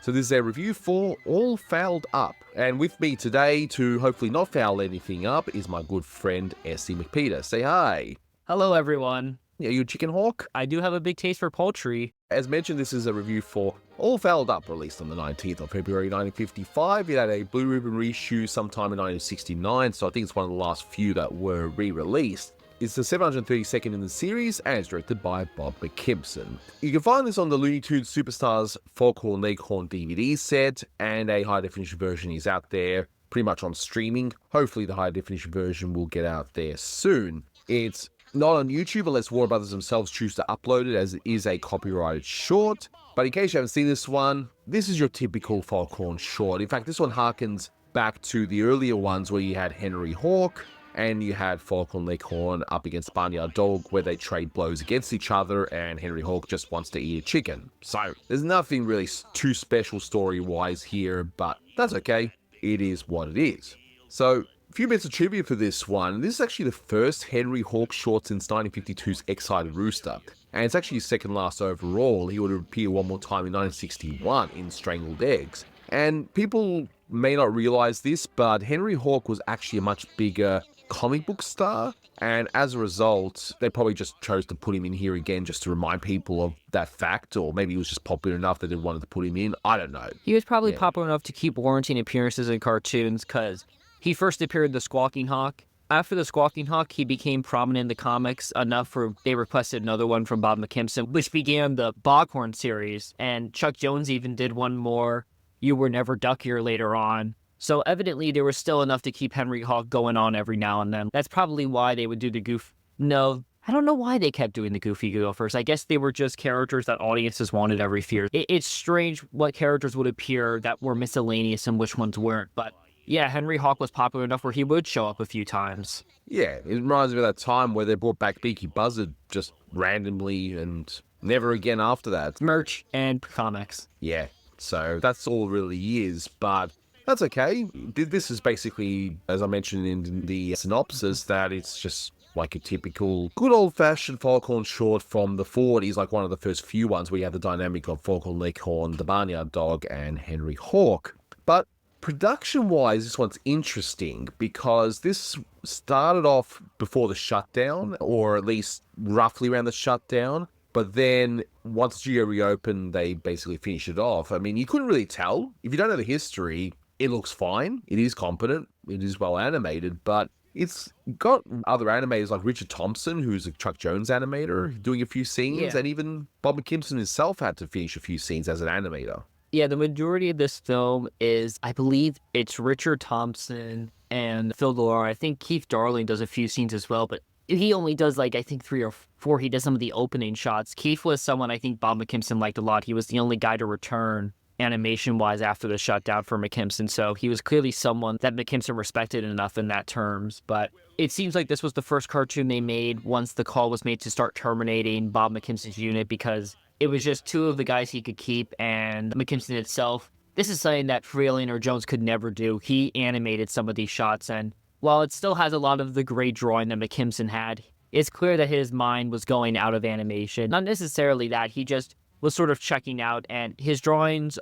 So this is a review for All Fowled Up. And with me today to hopefully not foul anything up is my good friend S.C. MacPeter. Say hi. Hello, everyone. Are you a chicken hawk? I do have a big taste for poultry. As mentioned, this is a review for All Fowled Up, released on the 19th of February 1955. It had a Blue Ribbon reissue sometime in 1969, so I think it's one of the last few that were re-released. It's the 732nd in the series, and it's directed by Bob McKimson. You can find this on the Looney Tunes Superstars Foghorn Leghorn DVD set, and a high-definition version is out there, pretty much on streaming. Hopefully the high-definition version will get out there soon. It's not on YouTube unless Warner Brothers themselves choose to upload it, as it is a copyrighted short. But in case you haven't seen this one, this is your typical Foghorn short. In fact, this one harkens back to the earlier ones where you had Henry Hawk, and you had Foghorn Leghorn up against Barnyard Dog, where they trade blows against each other, and Henry Hawk just wants to eat a chicken. So there's nothing really too special story-wise here, but that's okay. It is what it is. So a few bits of trivia for this one. This is actually the first Henry Hawk short since 1952's Excited Rooster, and it's actually his second last overall. He would appear one more time in 1961 in Strangled Eggs. And people may not realize this, but Henry Hawk was actually a much bigger comic book star, and as a result, they probably just chose to put him in here again just to remind people of that fact, or maybe he was just popular enough that they wanted to put him in. I don't know. He was probably popular enough to keep warranting appearances in cartoons, because he first appeared in The Squawking Hawk. After The Squawking Hawk, he became prominent in the comics enough for they requested another one from Bob McKimson, which began the Foghorn series, and Chuck Jones even did one more, You Were Never Duckier, later on. So evidently there was still enough to keep Henry Hawk going on every now and then. That's probably why they would do the goof. No, I don't know why they kept doing the Goofy Gophers. I guess they were just characters that audiences wanted every year. It's strange what characters would appear that were miscellaneous and which ones weren't. But yeah, Henry Hawk was popular enough where he would show up a few times. Yeah, it reminds me of that time where they brought back Beaky Buzzard just randomly and never again after that. Merch and comics. Yeah, so that's all it really is, but that's okay. This is basically, as I mentioned in the synopsis, that it's just like a typical good old-fashioned Foghorn short from the 40s, like one of the first few ones where you have the dynamic of Foghorn Leghorn, the Barnyard Dog, and Henry Hawk. But production-wise, this one's interesting because this started off before the shutdown, or at least roughly around the shutdown. But then, once the studio reopened, they basically finished it off. I mean, you couldn't really tell. If you don't know the history, it looks fine. It is competent. It is well animated, but it's got other animators like Richard Thompson, who's a Chuck Jones animator, doing a few scenes, and even Bob McKimson himself had to finish a few scenes as an animator. Yeah, the majority of this film is, I believe it's Richard Thompson and Phil Delore. I think Keith Darling does a few scenes as well, but he only does like, I think 3 or 4. He does some of the opening shots. Keith was someone I think Bob McKimson liked a lot. He was the only guy to return animation-wise after the shutdown for McKimson, so he was clearly someone that McKimson respected enough in that terms. But it seems like this was the first cartoon they made once the call was made to start terminating Bob McKimson's unit, because it was just 2 of the guys he could keep, and McKimson itself. This is something that Fralin or Jones could never do. He animated some of these shots, and while it still has a lot of the great drawing that McKimson had, it's clear that his mind was going out of animation. Not necessarily that, he just was sort of checking out, and his drawings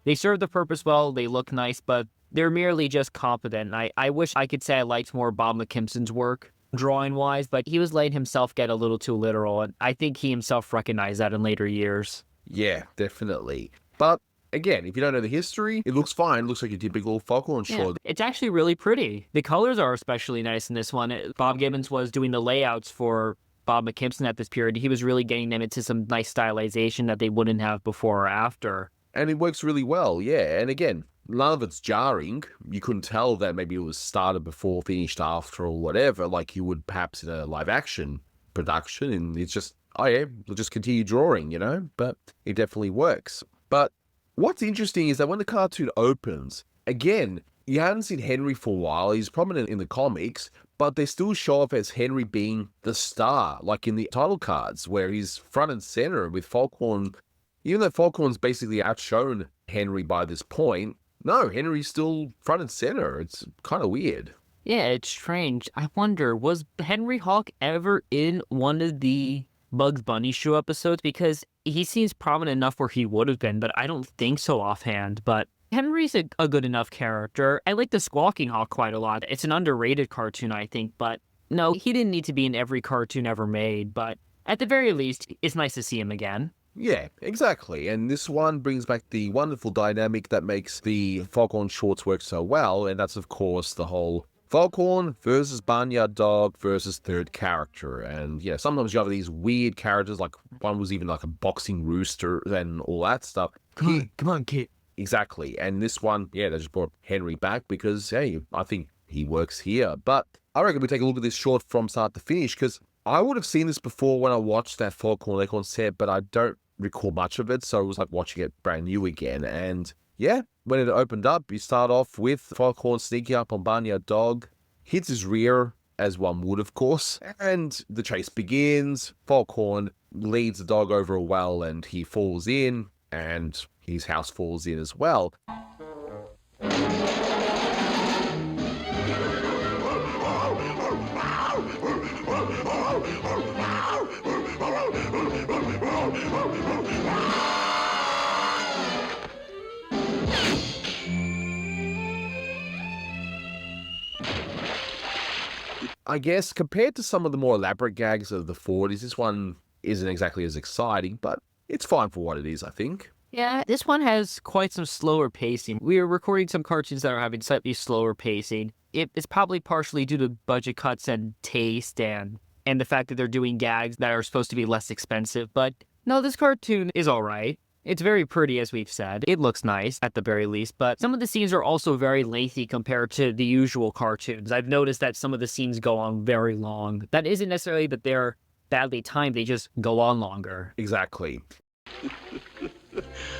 they serve the purpose well, they look nice, but they're merely just competent. I wish I could say I liked more Bob McKimson's work, drawing-wise, but he was letting himself get a little too literal, and I think he himself recognized that in later years. Yeah, definitely. But again, if you don't know the history, it looks fine. It looks like a typical Foghorn short. It's actually really pretty. The colors are especially nice in this one. Bob Gibbons was doing the layouts for Bob McKimson at this period. He was really getting them into some nice stylization that they wouldn't have before or after. And it works really well, yeah. And again, none of it's jarring. You couldn't tell that maybe it was started before, finished after, or whatever, like you would perhaps in a live-action production. And it's just, oh yeah, we'll just continue drawing, you know? But it definitely works. But what's interesting is that when the cartoon opens, again, you hadn't seen Henry for a while. He's prominent in the comics, but they still show up as Henry being the star, like in the title cards, where he's front and center with Foghorn. Even though Foghorn's basically outshone Henry by this point, no, Henry's still front and center. It's kind of weird. Yeah, it's strange. I wonder, was Henry Hawk ever in one of the Bugs Bunny show episodes because he seems prominent enough where he would have been, but I don't think so offhand. But Henry's a good enough character. I like the Squawking Hawk quite a lot. It's an underrated cartoon, I think, but no, he didn't need to be in every cartoon ever made, but at the very least, it's nice to see him again. Yeah, exactly. And this one brings back the wonderful dynamic that makes the Foghorn shorts work so well, and that's, of course, the whole Foghorn versus Barnyard Dog versus third character. And yeah, sometimes you have these weird characters, like one was even like a boxing rooster and all that stuff. Come on, kid. Exactly. And this one, yeah, they just brought Henry back because, hey, I think he works here. But I reckon we take a look at this short from start to finish, because I would have seen this before when I watched that Foghorn Leghorn set, but I don't recall much of it, so it was like watching it brand new again. And yeah, when it opened up, you start off with Foghorn sneaking up on Barnyard Dog, hits his rear, as one would, of course, and the chase begins. Foghorn leads the dog over a well, and he falls in, and his house falls in as well. I guess compared to some of the more elaborate gags of the 40s, this one isn't exactly as exciting, but it's fine for what it is, I think. Yeah, this one has quite some slower pacing. We are recording some cartoons that are having slightly slower pacing. It's probably partially due to budget cuts and taste and the fact that they're doing gags that are supposed to be less expensive. But no, this cartoon is all right. It's very pretty, as we've said. It looks nice, at the very least, but some of the scenes are also very lengthy compared to the usual cartoons. I've noticed that some of the scenes go on very long. That isn't necessarily that they're badly timed, they just go on longer. Exactly.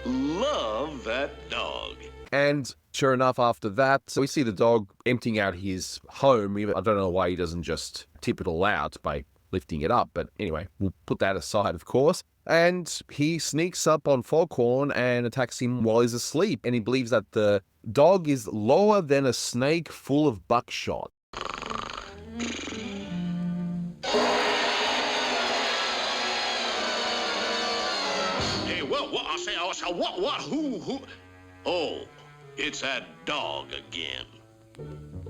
Love that dog. And sure enough, after that, we see the dog emptying out his home. I don't know why he doesn't just tip it all out by lifting it up, but anyway, we'll put that aside, of course. And he sneaks up on Foghorn and attacks him while he's asleep, and he believes that the dog is lower than a snake full of buckshot. Hey, what, I say, what, who? Oh, it's that dog again.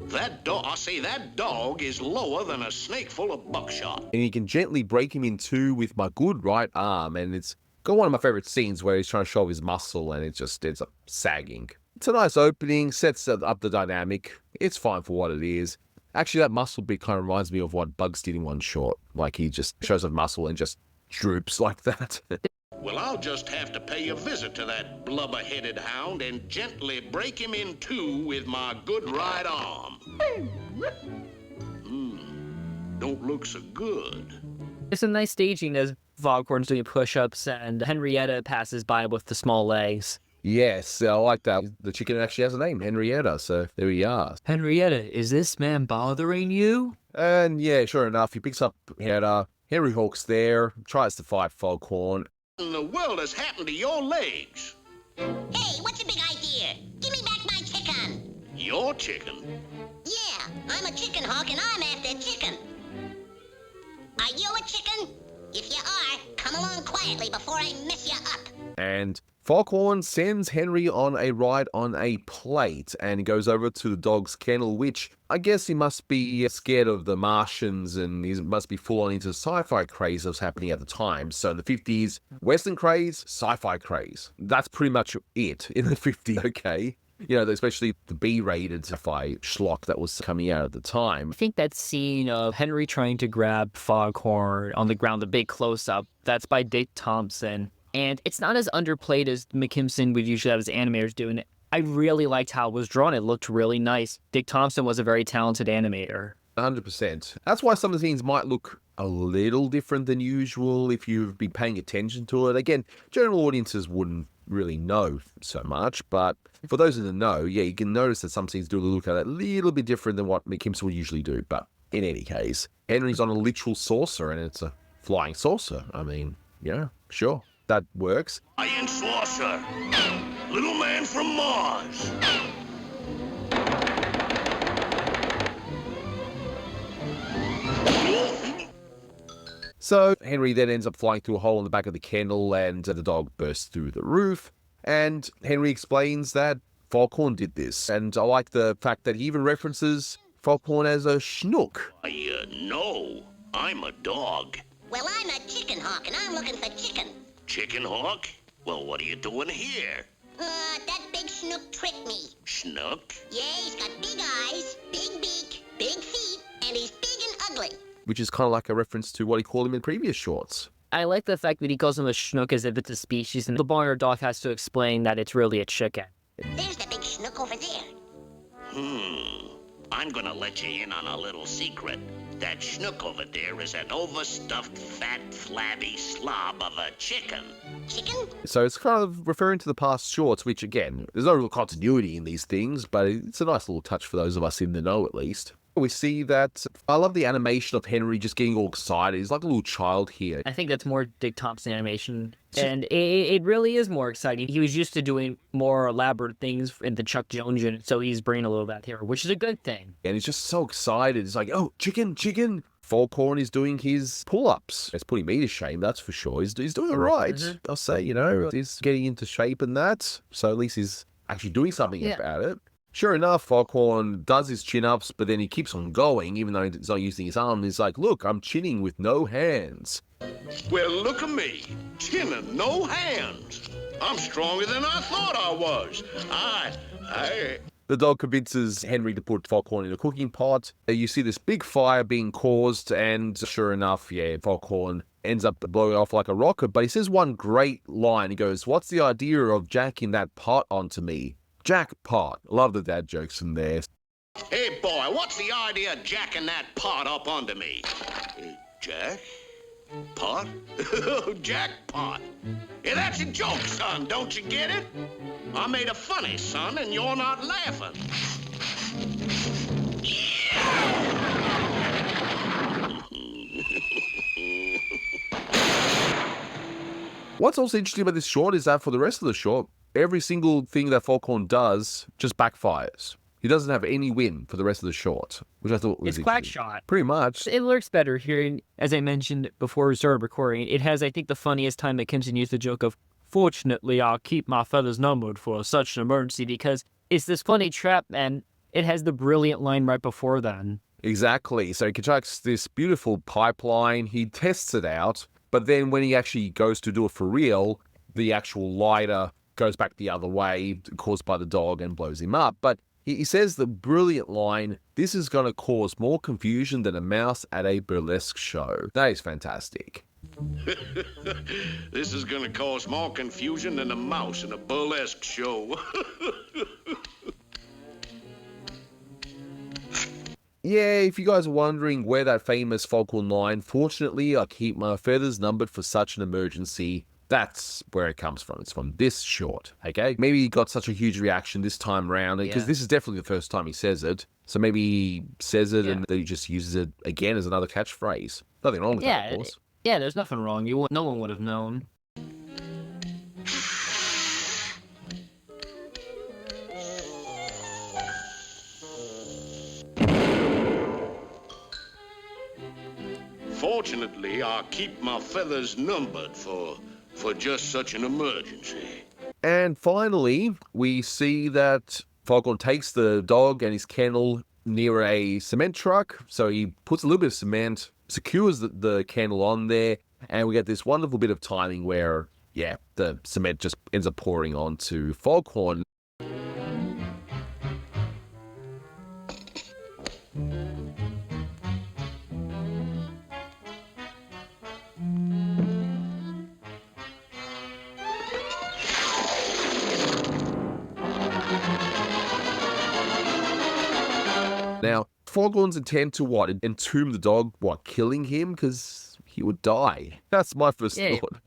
That dog is lower than a snake full of buckshot. And he can gently break him in two with my good right arm, and it's got one of my favorite scenes where he's trying to show off his muscle, and it's up sagging. It's a nice opening, sets up the dynamic. It's fine for what it is. Actually, that muscle bit kind of reminds me of what Bugs did in one short. Like, he just shows off muscle and just droops like that. Well, I'll just have to pay a visit to that blubber-headed hound and gently break him in two with my good right arm. Don't look so good. It's a nice staging as Foghorn's doing push-ups and Henrietta passes by with the small legs. Yes, I like that. The chicken actually has a name, Henrietta, so there we are. Henrietta, is this man bothering you? And yeah, sure enough, he picks up Henrietta. Henry Hawk's there, tries to fight Foghorn. What in the world has happened to your legs? Hey, what's your big idea? Give me back my chicken. Your chicken? Yeah, I'm a chicken hawk and I'm after chicken. Are you a chicken? If you are, come along quietly before I mess you up. And Foghorn sends Henry on a ride on a plate, and he goes over to the dog's kennel, which I guess he must be scared of the Martians, and he must be full on into the sci-fi craze that was happening at the time. So in the 50s, Western craze, sci-fi craze. That's pretty much it in the 50s, okay? You know, especially the B-rated sci-fi schlock that was coming out at the time. I think that scene of Henry trying to grab Foghorn on the ground, the big close-up, that's by Dick Thompson. And it's not as underplayed as McKimson would usually have his animators doing it. I really liked how it was drawn. It looked really nice. Dick Thompson was a very talented animator. 100%. That's why some of the scenes might look a little different than usual if you've been paying attention to it. Again, general audiences wouldn't really know so much, but for those in the know, yeah, you can notice that some scenes do look a little bit different than what McKimson would usually do. But in any case, Henry's on a literal saucer, and it's a flying saucer. I mean, yeah, sure. That works. Flying saucer. Little man from Mars. So Henry then ends up flying through a hole in the back of the kennel, and the dog bursts through the roof. And Henry explains that Foghorn did this. And I like the fact that he even references Foghorn as a schnook. No, I'm a dog. Well, I'm a chicken hawk, and I'm looking for chicken. Chicken hawk? Well, what are you doing here? That big schnook tricked me. Schnook? Yeah, he's got big eyes, big beak, big feet, and he's big and ugly. Which is kind of like a reference to what he called him in previous shorts. I like the fact that he calls him a schnook as if it's a species, and the Barnyard dog has to explain that it's really a chicken. There's the big schnook over there. I'm gonna let you in on a little secret. That schnook over there is an overstuffed, fat, flabby slob of a chicken. Chicken? So it's kind of referring to the past shorts, which again, there's no real continuity in these things, but it's a nice little touch for those of us in the know at least. We see that, I love the animation of Henry just getting all excited. He's like a little child here. I think that's more Dick Thompson animation, and it really is more exciting. He was used to doing more elaborate things in the Chuck Jones unit, so he's bringing a little of that here, which is a good thing. And he's just so excited. He's like, oh, chicken, chicken. Foghorn is doing his pull-ups. It's putting me to shame, that's for sure. He's doing all right. I'll say, he's getting into shape and that. So at least he's actually doing something about it. Sure enough, Foghorn does his chin-ups, but then he keeps on going, even though he's not using his arm. He's like, look, I'm chinning with no hands. Well, look at me, chinning, no hands. I'm stronger than I thought I was. The dog convinces Henry to put Foghorn in a cooking pot. You see this big fire being caused, and sure enough, Foghorn ends up blowing off like a rocket. But he says one great line. He goes, what's the idea of jacking that pot onto me? Jackpot. Love the dad jokes in there. Hey, boy, what's the idea of jacking that pot up onto me? Jack? Pot? Jackpot. Yeah, that's a joke, son. Don't you get it? I made a funny, son, and you're not laughing. What's also interesting about this short is that for the rest of the short, every single thing that Foghorn does just backfires. He doesn't have any win for the rest of the short, which I thought was It's quack shot. Pretty much. It looks better here. And as I mentioned before we started recording, it has, I think, the funniest time McKimson used the joke of, fortunately, I'll keep my feathers numbered for such an emergency, because it's this funny trap, and it has the brilliant line right before then. Exactly. So he constructs this beautiful pipeline. He tests it out, but then when he actually goes to do it for real, the actual lighter goes back the other way, caused by the dog, and blows him up. But he says the brilliant line, this is going to cause more confusion than a mouse at a burlesque show. That is fantastic. This is gonna cause more confusion than a mouse in a burlesque show. Yeah, if you guys are wondering where that famous Foghorn line, fortunately, I keep my feathers numbered for such an emergency, that's where it comes from. It's from this short, okay? Maybe he got such a huge reaction this time around, because this is definitely the first time he says it. So maybe he says it and then he just uses it again as another catchphrase. Nothing wrong with that, of course. Yeah, there's nothing wrong. No one would have known. Fortunately, I keep my feathers numbered for just such an emergency. And finally, we see that Foghorn takes the dog and his kennel near a cement truck. So he puts a little bit of cement, secures the kennel on there, and we get this wonderful bit of timing where, the cement just ends up pouring onto Foghorn. Now, Foghorn's intent to what? Entomb the dog? What? Killing him? Because he would die. That's my first thought.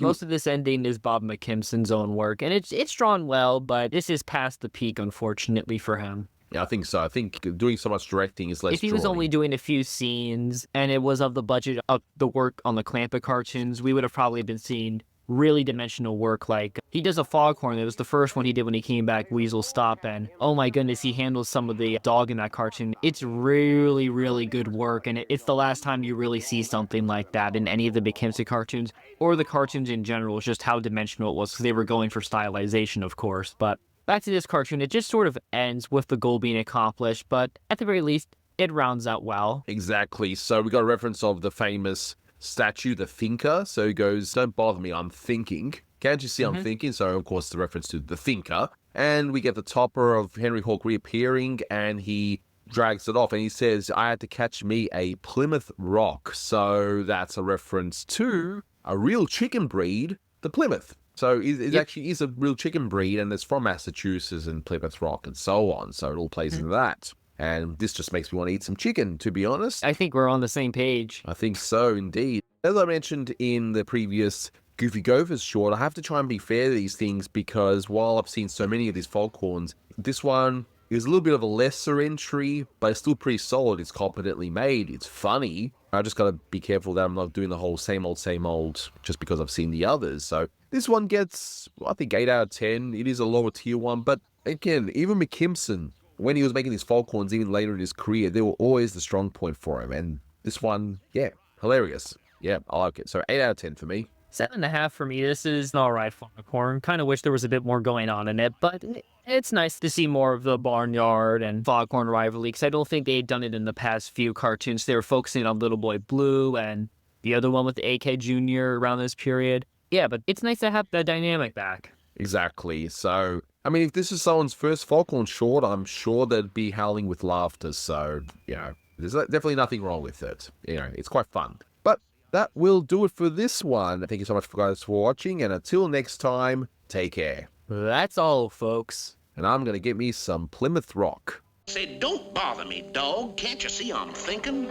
Most of this ending is Bob McKimson's own work, and it's drawn well, but this is past the peak, unfortunately, for him. Yeah, I think so. I think doing so much directing is less If he was only doing a few scenes, and it was of the budget of the work on the Clampett cartoons, we would have probably been seeing really dimensional work. Like, he does a Foghorn. It was the first one he did when he came back, Weasel Stop, and oh my goodness, he handles some of the dog in that cartoon. It's really, really good work, and it's the last time you really see something like that in any of the McKimson cartoons, or the cartoons in general. It's just how dimensional it was, because they were going for stylization, of course. But back to this cartoon, it just sort of ends with the goal being accomplished, but at the very least, it rounds out well. Exactly. So we got a reference of the famous statue, the thinker. So he goes, don't bother me, I'm thinking. Can't you see I'm thinking? So, of course, the reference to the thinker. And we get the topper of Henry Hawk reappearing, and he drags it off. And he says, I had to catch me a Plymouth Rock. So that's a reference to a real chicken breed, the Plymouth. So it actually is a real chicken breed, and it's from Massachusetts and Plymouth Rock and so on. So it all plays into that. And this just makes me want to eat some chicken, to be honest. I think we're on the same page. I think so, indeed. As I mentioned in the previous Goofy Gophers short, I have to try and be fair to these things, because while I've seen so many of these Foghorns, this one is a little bit of a lesser entry, but it's still pretty solid. It's competently made. It's funny. I just got to be careful that I'm not doing the whole same old just because I've seen the others. So this one gets, I think, 8 out of 10. It is a lower tier one, but again, even McKimson, when he was making his Foghorns, even later in his career, they were always the strong point for him. And this one, yeah, hilarious. Yeah, I like it. So 8 out of 10 for me. 7.5 for me. This is an alright Foghorn. Kind of wish there was a bit more going on in it, but it's nice to see more of the Barnyard and Foghorn rivalry, because I don't think they had done it in the past few cartoons. They were focusing on Little Boy Blue and the other one with the AK Jr. around this period. Yeah, but it's nice to have that dynamic back. Exactly. So, I mean, if this is someone's first Foghorn short, I'm sure they'd be howling with laughter. So, there's definitely nothing wrong with it. It's quite fun. But that will do it for this one. Thank you so much, guys, for watching. And until next time, take care. That's all, folks. And I'm going to get me some Plymouth Rock. Say, don't bother me, dog. Can't you see I'm thinking?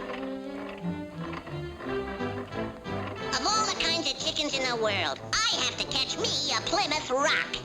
Of all the kinds of chickens in the world, I have to catch me a Plymouth Rock.